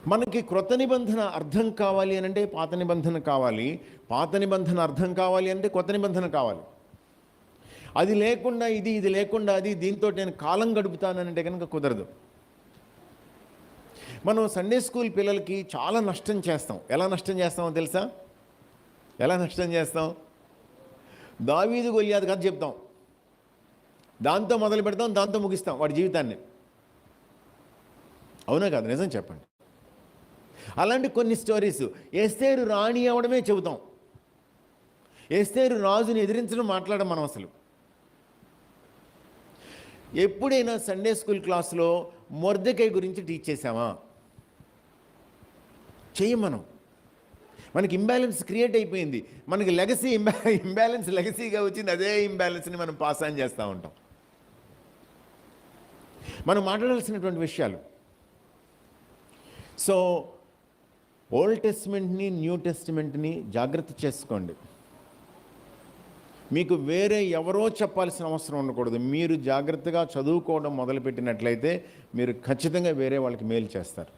మనకి క్రొత్త నిబంధన అర్థం కావాలి అని అంటే పాత నిబంధన కావాలి, పాత నిబంధన అర్థం కావాలి అంటే కొత్త నిబంధన కావాలి. అది లేకుండా ఇది లేకుండా అది, దీంతో నేను కాలం గడుపుతానంటే కనుక కుదరదు. మనం సండే స్కూల్ పిల్లలకి చాలా నష్టం చేస్తాం. ఎలా నష్టం చేస్తామో తెలుసా? ఎలా నష్టం చేస్తాం? దావీదు గొలియాతు కథ చెప్తాం, దాంతో మొదలు పెడతాం, దాంతో ముగిస్తాం వాడి జీవితాన్ని. అవునా కాదు? నిజం చెప్పండి. అలాంటి కొన్ని స్టోరీస్, ఎస్తేరు రాణి అవడమే చెబుతాం, ఎస్తేరు రాజుని ఎదిరించడం మాట్లాడడం మనం అసలు. ఎప్పుడైనా సండే స్కూల్ క్లాస్లో మొర్దెకై గురించి టీచ్ చేసామా? చెయ్యం. మనకి ఇంబ్యాలెన్స్ క్రియేట్ అయిపోయింది. మనకి లెగసీ ఇంబ్యాలెన్స్ లెగసీగా వచ్చింది. అదే ఇంబ్యాలెన్స్ని మనం పాస్ ఆన్ చేస్తూ ఉంటాం. మనం మాట్లాడాల్సినటువంటి విషయాలు. సో ఓల్డ్ టెస్టిమెంట్ని, న్యూ టెస్టిమెంట్ని జాగ్రత్త చేసుకోండి. మీకు వేరే ఎవరో చెప్పాల్సిన అవసరం ఉండకూడదు. మీరు జాగ్రత్తగా చదువుకోవడం మొదలుపెట్టినట్లయితే మీరు ఖచ్చితంగా వేరే వాళ్ళకి మేలు చేస్తారు.